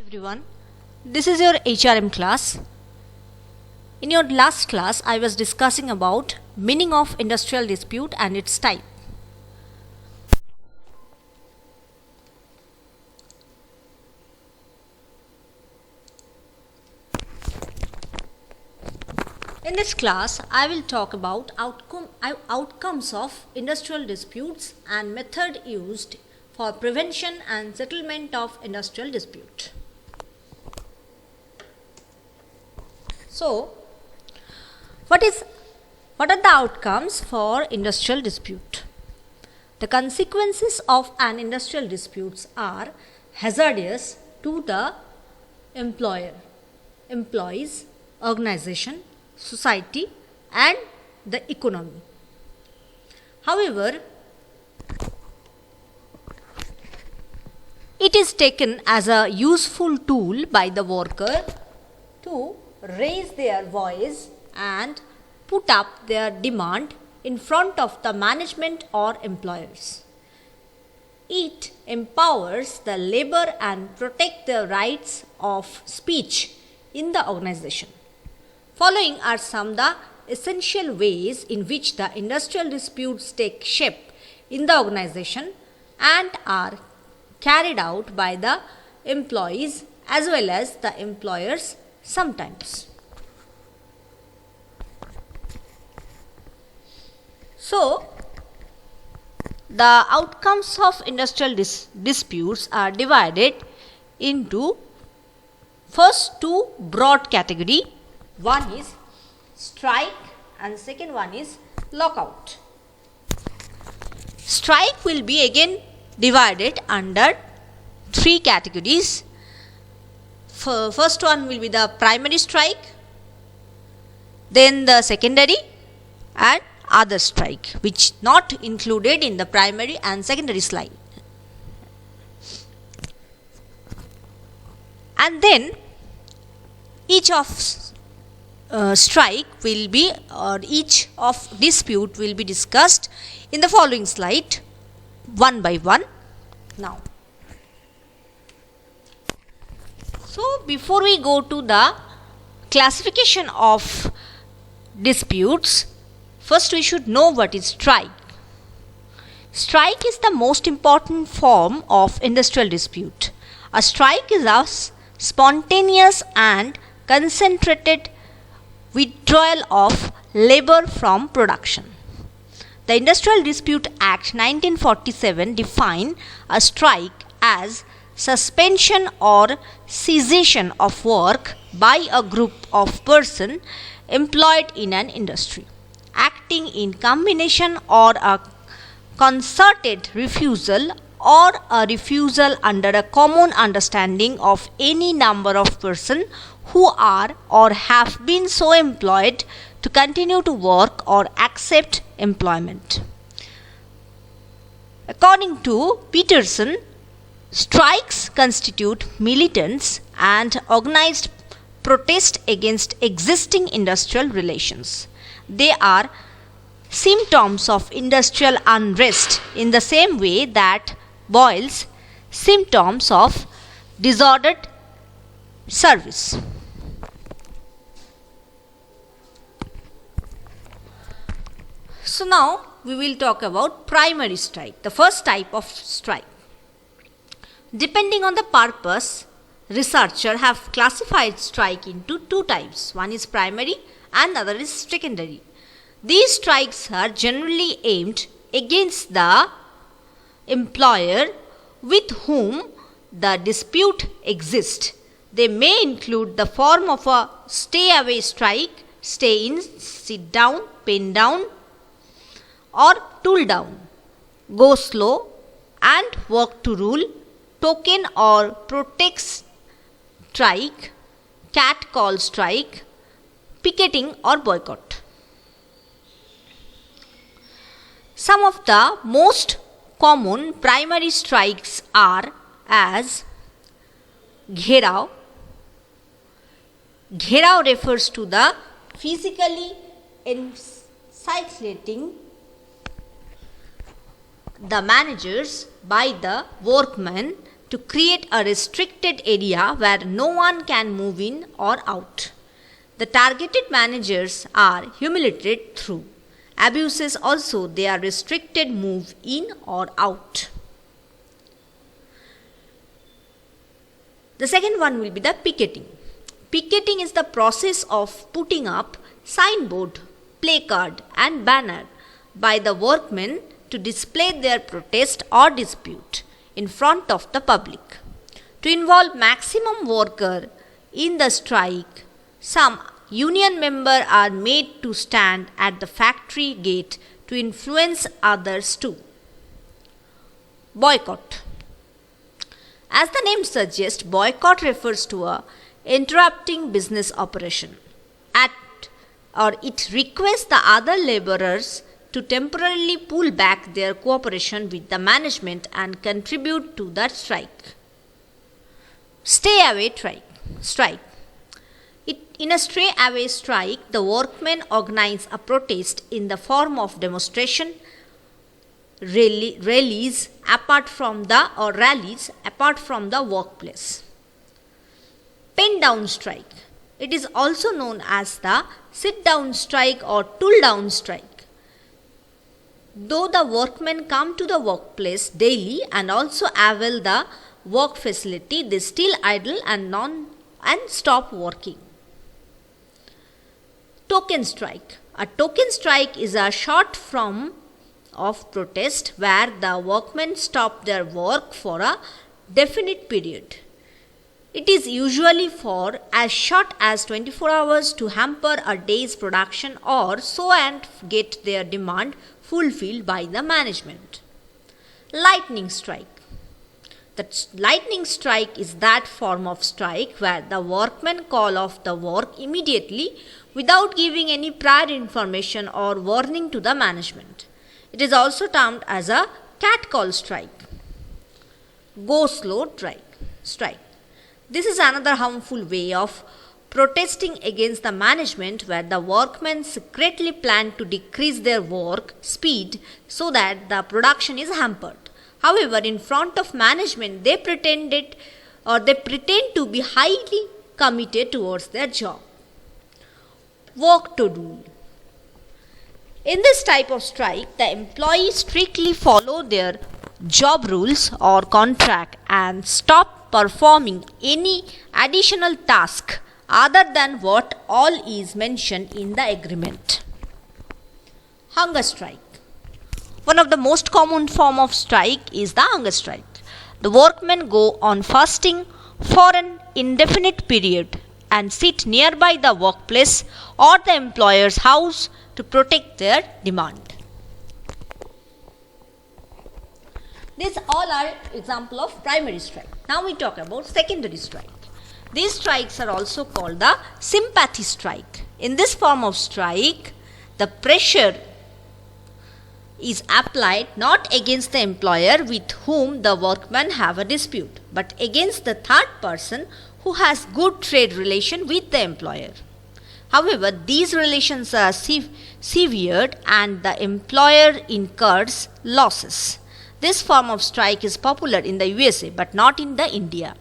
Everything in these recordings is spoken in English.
Everyone, this is your HRM class. In your last class, I was discussing about meaning of industrial dispute and its type. In this class, I will talk about outcomes of industrial disputes and method used for prevention and settlement of industrial dispute. So, what are the outcomes for industrial dispute? The consequences of an industrial disputes are hazardous to the employer, employees, organization, society and the economy. However, it is taken as a useful tool by the worker to raise their voice and put up their demand in front of the management or employers. It empowers the labor and protect the rights of speech in the organization. Following are some of the essential ways in which the industrial disputes take shape in the organization and are carried out by the employees as well as the employers sometimes. So, the outcomes of industrial disputes are divided into first two broad categories. One is strike and second one is lockout. Strike will be again divided under three categories. First one will be the primary strike, then the secondary and other strike, which not included in the primary and secondary slide. And then each of strike will be or each of dispute will be discussed in the following slide one by one. Now, so before we go to the classification of disputes, first we should know what is strike. Strike is the most important form of industrial dispute. A strike is a spontaneous and concentrated withdrawal of labor from production. The Industrial Dispute Act 1947 defined a strike as suspension or cessation of work by a group of persons employed in an industry, acting in combination or a concerted refusal or a refusal under a common understanding of any number of persons who are or have been so employed to continue to work or accept employment. According to Peterson, strikes constitute militants and organized protest against existing industrial relations. They are symptoms of industrial unrest in the same way that boils symptoms of disordered service. So now we will talk about primary strike, the first type of strike. Depending on the purpose, researchers have classified strike into two types. One is primary and the other is secondary. These strikes are generally aimed against the employer with whom the dispute exists. They may include the form of a stay-away strike, stay in, sit down, pen down, or tool down, go slow, and work to rule, token or protest strike, cat call strike, picketing or boycott. Some of the most common primary strikes are as gherao. Gherao refers to the physically encirculating the managers by the workmen to create a restricted area where no one can move in or out. The targeted managers are humiliated through abuses also. They are restricted move in or out. The second one will be the picketing. Picketing is the process of putting up signboard, placard and banner by the workmen to display their protest or dispute in front of the public. To involve maximum worker in the strike, some union members are made to stand at the factory gate to influence others too. Boycott. As the name suggests, boycott refers to a interrupting business operation. It requests the other laborers to temporarily pull back their cooperation with the management and contribute to the strike. Stay away strike. In a stay away strike, the workmen organize a protest in the form of demonstration, rallies apart from the workplace. Pen down strike. It is also known as the sit down strike or tool down strike. Though the workmen come to the workplace daily and also avail the work facility, they still idle and stop working. Token strike. A token strike is a short form of protest where the workmen stop their work for a definite period. It is usually for as short as 24 hours to hamper a day's production or so and get their demand fulfilled by the management. Lightning strike. The lightning strike is that form of strike where the workmen call off the work immediately without giving any prior information or warning to the management. It is also termed as a catcall strike. Go slow strike. This is another harmful way of protesting against the management where the workmen secretly plan to decrease their work speed so that the production is hampered. However, in front of management, they pretend to be highly committed towards their job. Work to do. In this type of strike, the employees strictly follow their job rules or contract and stop performing any additional task other than what all is mentioned in the agreement. Hunger strike. One of the most common form of strike is the hunger strike. The workmen go on fasting for an indefinite period and sit nearby the workplace or the employer's house to protect their demand. These all are example of primary strike. Now we talk about secondary strike. These strikes are also called the sympathy strike. In this form of strike, the pressure is applied not against the employer with whom the workmen have a dispute, but against the third person who has good trade relation with the employer. However, these relations are severed and the employer incurs losses. This form of strike is popular in the USA but not in the India.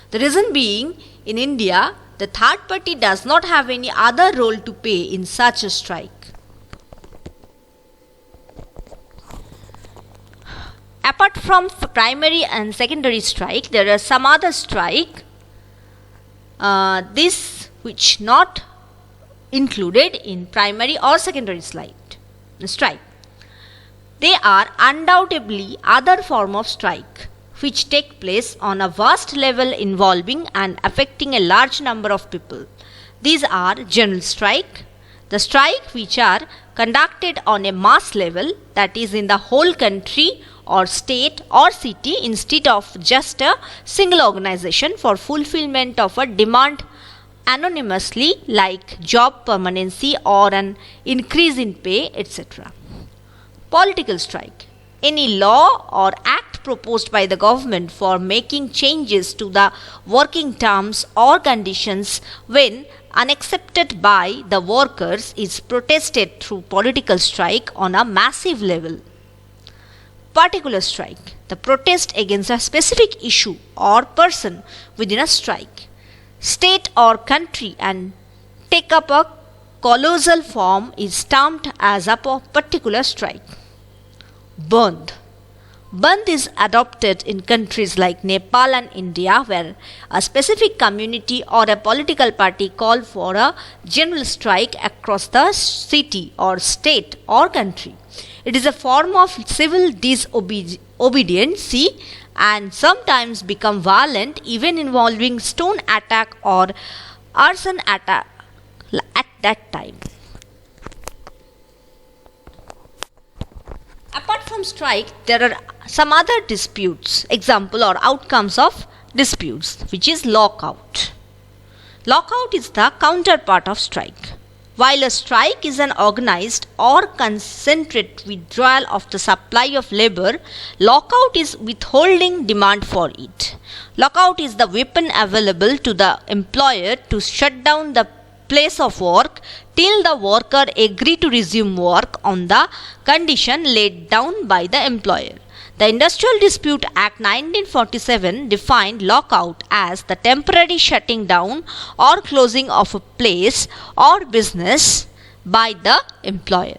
The reason being, in India, the third party does not have any other role to play in such a strike. Apart from primary and secondary strike, there are some other strike, this which not included in primary or secondary strike. They are undoubtedly other form of strike which take place on a vast level involving and affecting a large number of people. These are general strike, the strike which are conducted on a mass level, that is in the whole country or state or city instead of just a single organization for fulfillment of a demand anonymously like job permanency or an increase in pay, etc. Political strike. Any law or act proposed by the government for making changes to the working terms or conditions when unaccepted by the workers is protested through political strike on a massive level. Particular strike. the protest against a specific issue or person within a strike, state or country and take up a colossal form is termed as a particular strike. Bandh. Bandh is adopted in countries like Nepal and India, where a specific community or a political party call for a general strike across the city or state or country. It is a form of civil disobedience and sometimes become violent, even involving stone attack or arson attack at that time. Apart from strike, there are some other disputes, example or outcomes of disputes, which is lockout. Lockout is the counterpart of strike. While a strike is an organized or concentrated withdrawal of the supply of labor, lockout is withholding demand for it. Lockout is the weapon available to the employer to shut down the place of work till the worker agree to resume work on the condition laid down by the employer. The Industrial Dispute Act 1947 defined lockout as the temporary shutting down or closing of a place or business by the employer.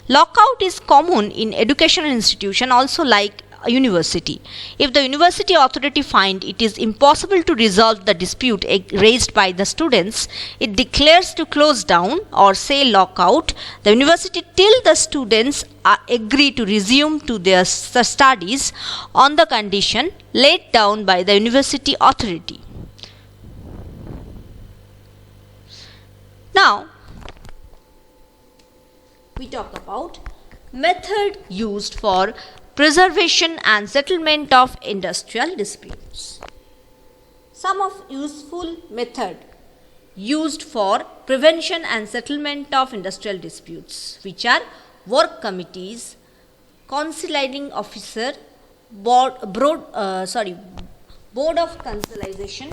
Lockout is common in educational institutions also like a university. If the university authority find it is impossible to resolve the dispute raised by the students, it declares to close down or say lockout the university till the students agree to resume to their studies on the condition laid down by the university authority. Now, we talk about method used for preservation and settlement of industrial disputes. Some of useful method used for prevention and settlement of industrial disputes, which are work committees, conciliating officer, board of conciliation,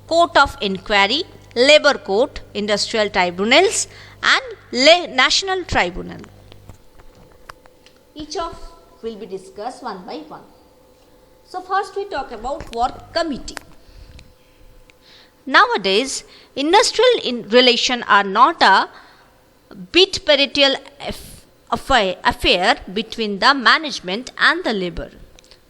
court of inquiry, labor court, industrial tribunals, and national tribunal. Each of will be discussed one by one. So first we talk about work committee. Nowadays, industrial relations are not a bilateral affair between the management and the labor.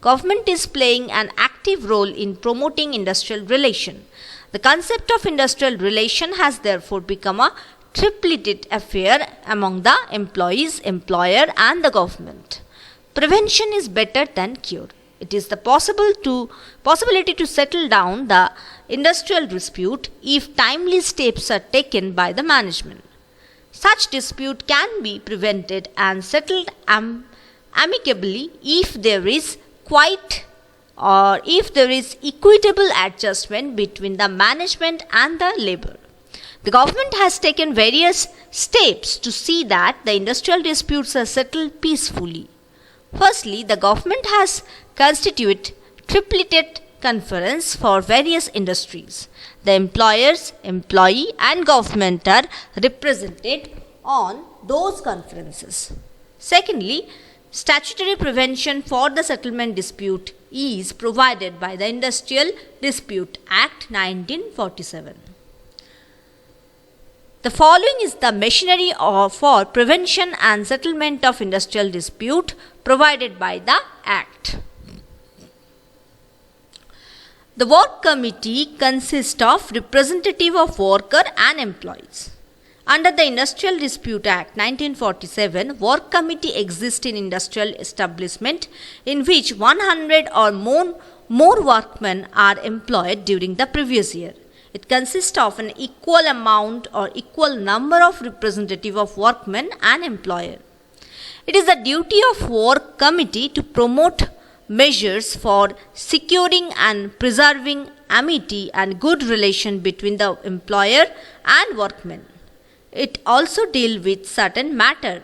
Government is playing an active role in promoting industrial relation. The concept of industrial relation has therefore become a tripartite affair among the employees, employer, and the government. Prevention is better than cure. It is the possibility to settle down the industrial dispute if timely steps are taken by the management. Such dispute can be prevented and settled amicably if there is equitable adjustment between the management and the labor. The government has taken various steps to see that the industrial disputes are settled peacefully. Firstly, the government has constituted tripartite conference for various industries. The employers, employee, and government are represented on those conferences. Secondly, statutory prevention for the settlement dispute is provided by the Industrial Dispute Act 1947. The following is the machinery for prevention and settlement of industrial dispute provided by the Act. The work committee consists of representative of worker and employees. Under the Industrial Dispute Act 1947, work committee exists in industrial establishment in which 100 or more workmen are employed during the previous year. It consists of an equal amount or equal number of representative of workmen and employer. It is the duty of work committee to promote measures for securing and preserving amity and good relation between the employer and workmen. It also deals with certain matters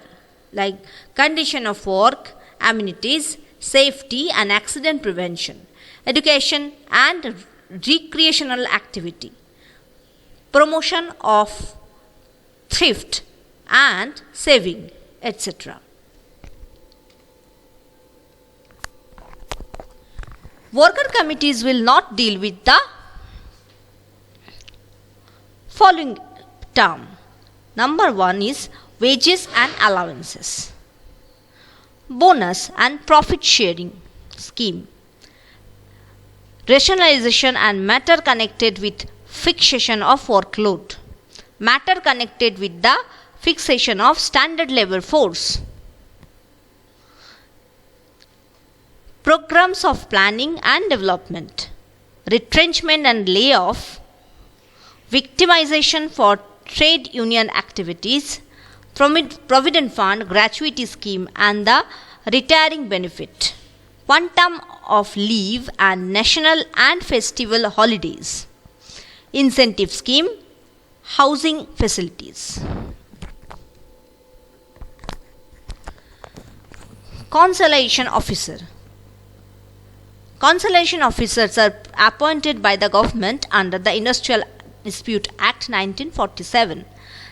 like condition of work, amenities, safety and accident prevention, education and recreational activity, promotion of thrift and saving, etc. Worker committees will not deal with the following term. Number 1 is wages and allowances, bonus and profit sharing scheme, rationalization and matter connected with fixation of workload, matter connected with the fixation of standard labor force, programs of planning and development, retrenchment and layoff, victimization for trade union activities, provident fund gratuity scheme and the retiring benefit, quantum of leave and national and festival holidays, incentive scheme, housing facilities. Consolation officer. Consolation officers are appointed by the government under the Industrial Dispute Act 1947.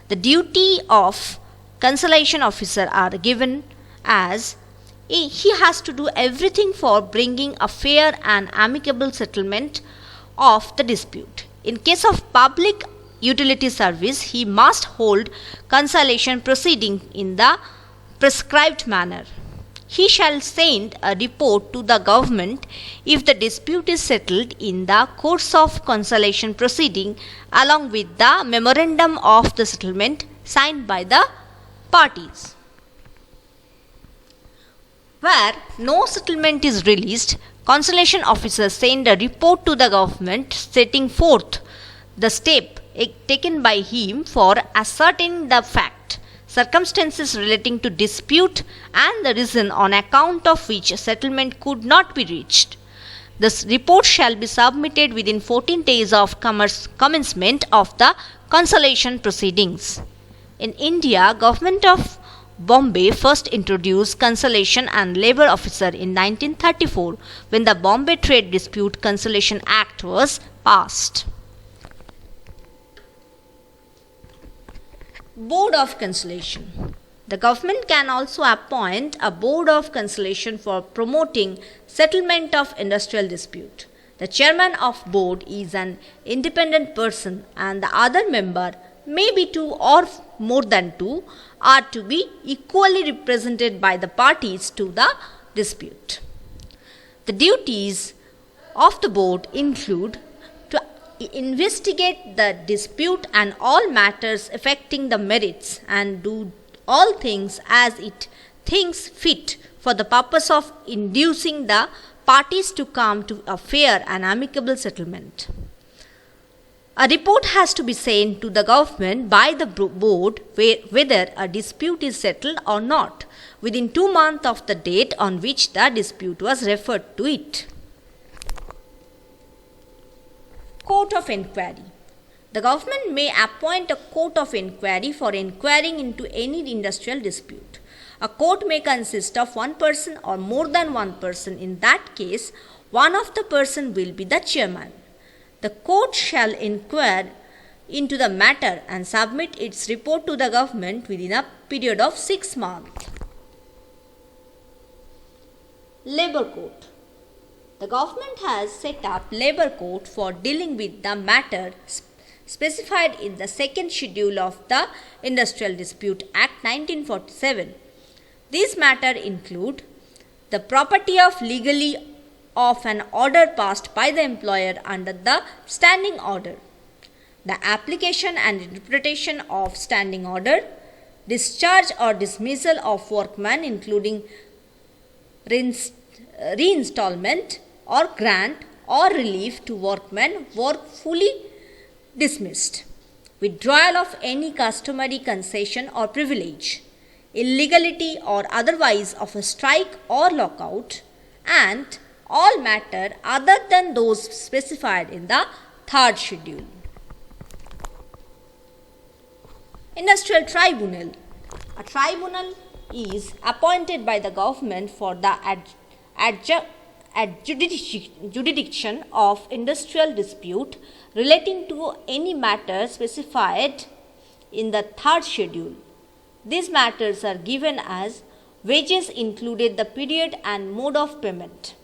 The duty of consolation officer are given as he has to do everything for bringing a fair and amicable settlement of the dispute. In case of public utility service, he must hold consolation proceeding in the prescribed manner. He shall send a report to the government if the dispute is settled in the course of consolation proceeding along with the memorandum of the settlement signed by the parties. Where no settlement is released, consolation officers send a report to the government setting forth the step taken by him for ascertaining the fact, circumstances relating to dispute and the reason on account of which a settlement could not be reached. This report shall be submitted within 14 days of commencement of the consolation proceedings. In India, Government of Bombay first introduced consolation and labour officer in 1934 when the Bombay Trade Dispute Consolation Act was passed. Board of Consolation. The government can also appoint a board of consolation for promoting settlement of industrial dispute. The chairman of board is an independent person and the other member, may be 2 or more than 2, are to be equally represented by the parties to the dispute. The duties of the board include to investigate the dispute and all matters affecting the merits and do all things as it thinks fit for the purpose of inducing the parties to come to a fair and amicable settlement. A report has to be sent to the government by the board whether a dispute is settled or not within 2 months of the date on which the dispute was referred to it. Court of Inquiry. The government may appoint a court of inquiry for inquiring into any industrial dispute. A court may consist of one person or more than one person. In that case, one of the person will be the chairman. The court shall inquire into the matter and submit its report to the government within a period of 6 months. Labour Court. The government has set up Labour Court for dealing with the matter specified in the second schedule of the Industrial Dispute Act 1947. These matters include the property of legally of an order passed by the employer under the standing order, the application and interpretation of standing order, discharge or dismissal of workmen including reinstallment or grant or relief to workmen work fully dismissed, withdrawal of any customary concession or privilege, illegality or otherwise of a strike or lockout, and all matter other than those specified in the third schedule. Industrial Tribunal. A tribunal is appointed by the government for the adjudication of industrial dispute relating to any matter specified in the third schedule. These matters are given as wages included the period and mode of payment,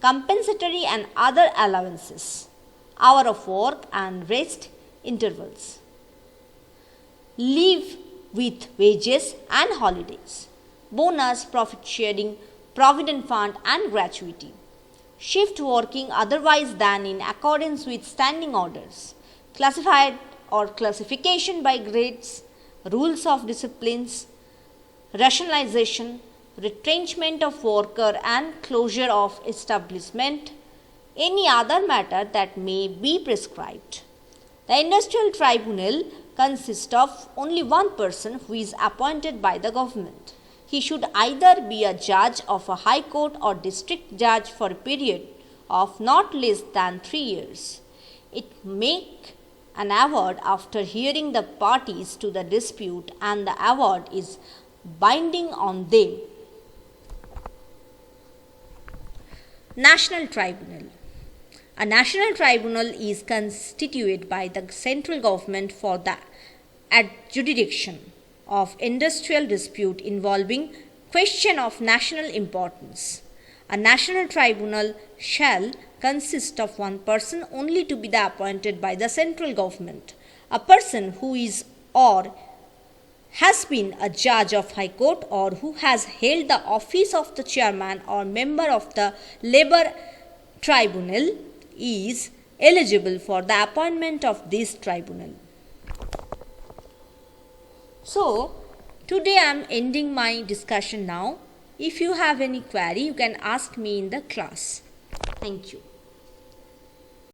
compensatory and other allowances, hour of work and rest intervals, leave with wages and holidays, bonus, profit sharing, provident fund and gratuity, shift working otherwise than in accordance with standing orders, classified or classification by grades, rules of disciplines, rationalization, retrenchment of worker and closure of establishment, any other matter that may be prescribed. The industrial tribunal consists of only one person who is appointed by the government. He should either be a judge of a high court or district judge for a period of not less than 3 years. It make an award after hearing the parties to the dispute, and the award is binding on them. National Tribunal. A national tribunal is constituted by the central government for the adjudication of industrial dispute involving question of national importance. A national tribunal shall consist of one person only, to be appointed by the central government. A person who is or has been a judge of high court, or who has held the office of the chairman or member of the labor tribunal, is eligible for the appointment of this tribunal. So, today I am ending my discussion now. If you have any query, you can ask me in the class. Thank you.